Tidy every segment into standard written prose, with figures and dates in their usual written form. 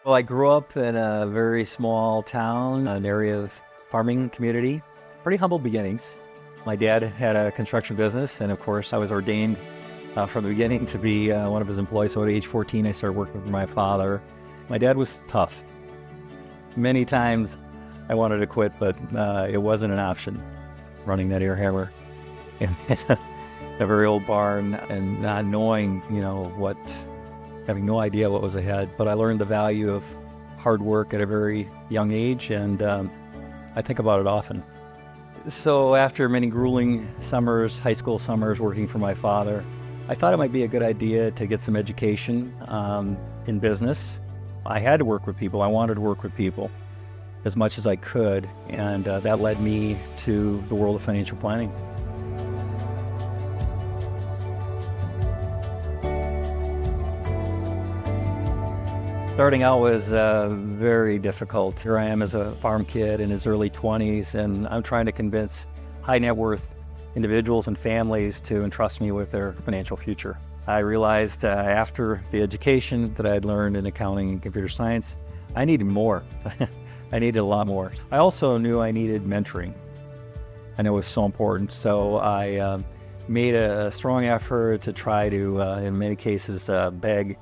Well, I grew up in a very small town, an area of farming community. Pretty humble beginnings. My dad had a construction business, and of course, I was ordained from the beginning to be one of his employees. So at age 14, I started working for my father. My dad was tough. Many times I wanted to quit, but it wasn't an option, running that air hammer in a very old barn and not knowing, having no idea what was ahead. But I learned the value of hard work at a very young age, and I think about it often. So after many grueling summers, high school summers working for my father, I thought it might be a good idea to get some education in business. I had to work with people. I wanted to work with people as much as I could, and that led me to the world of financial planning. Starting out was very difficult. Here I am as a farm kid in his early 20s, and I'm trying to convince high net worth individuals and families to entrust me with their financial future. I realized after the education that I had learned in accounting and computer science, I needed more. I needed a lot more. I also knew I needed mentoring. I know it was so important, so I made a strong effort to try to, in many cases, beg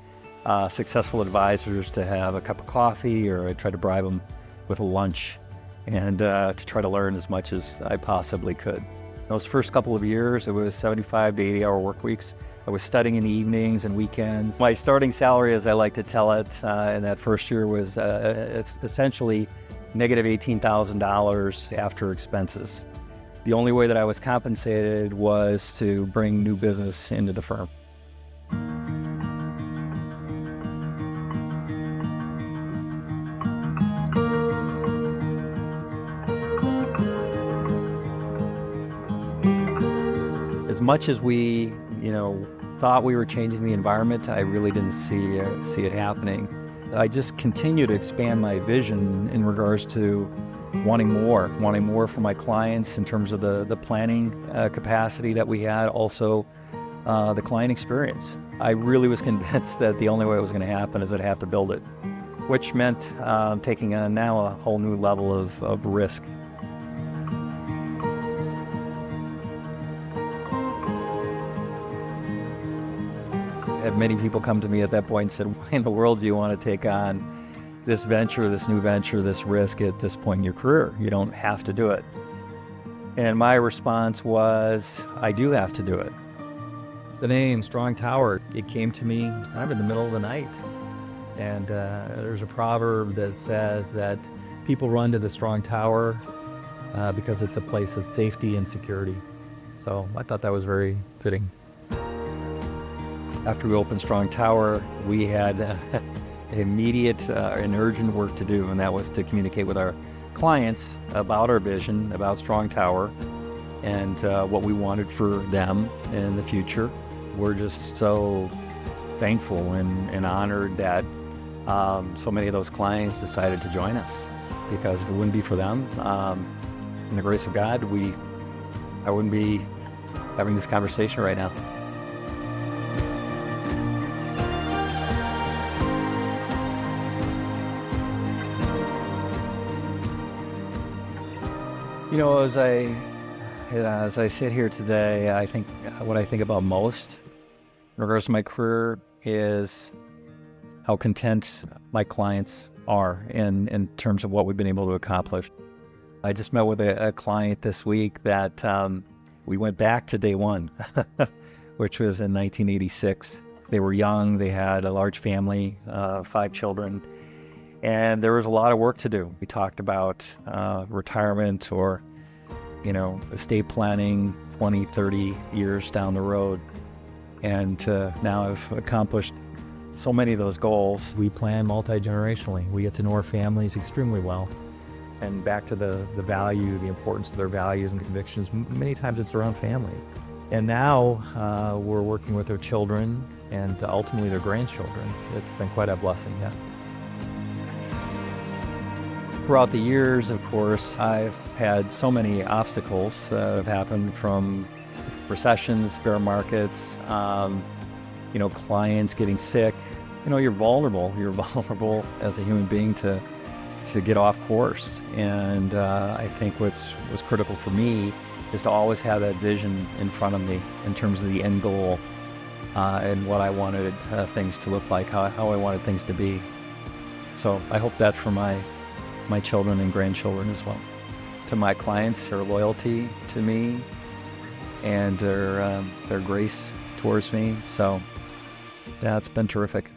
successful advisors to have a cup of coffee, or I tried to bribe them with a lunch, and to try to learn as much as I possibly could. Those first couple of years, it was 75 to 80 hour work weeks. I was studying in the evenings and weekends. My starting salary, as I like to tell it, in that first year was essentially negative $18,000 after expenses. The only way that I was compensated was to bring new business into the firm. As much as we, thought we were changing the environment, I really didn't see it happening. I just continue to expand my vision in regards to wanting more for my clients in terms of the planning capacity that we had, also the client experience. I really was convinced that the only way it was going to happen is I'd have to build it, which meant taking on now a whole new level of risk. I had many people come to me at that point and said, why in the world do you want to take on this venture, this new venture, this risk at this point in your career? You don't have to do it. And my response was, I do have to do it. The name Strong Tower, it came to me kind of in the middle of the night. And there's a proverb that says that people run to the Strong Tower because it's a place of safety and security. So I thought that was very fitting. After we opened Strong Tower, we had immediate and urgent work to do, and that was to communicate with our clients about our vision, about Strong Tower, and what we wanted for them in the future. We're just so thankful and honored that so many of those clients decided to join us, because if it wouldn't be for them, in the grace of God, I wouldn't be having this conversation right now. As I sit here today, I think what I think about most in regards to my career is how content my clients are in terms of what we've been able to accomplish. I just met with a client this week that we went back to day one, which was in 1986. They were young, they had a large family, 5 children, and there was a lot of work to do. We talked about retirement or, estate planning 20, 30 years down the road. And now I've accomplished so many of those goals. We plan multi-generationally. We get to know our families extremely well. And back to the value, the importance of their values and convictions, many times it's around family. And now we're working with their children and ultimately their grandchildren. It's been quite a blessing, yeah. Throughout the years, of course, I've had so many obstacles that have happened, from recessions, bear markets, clients getting sick, You're vulnerable. You're vulnerable as a human being to get off course. And I think was critical for me is to always have that vision in front of me in terms of the end goal and what I wanted things to look like, how I wanted things to be. So I hope that for my children and grandchildren as well. To my clients, their loyalty to me and their grace towards me. So yeah, it's been terrific.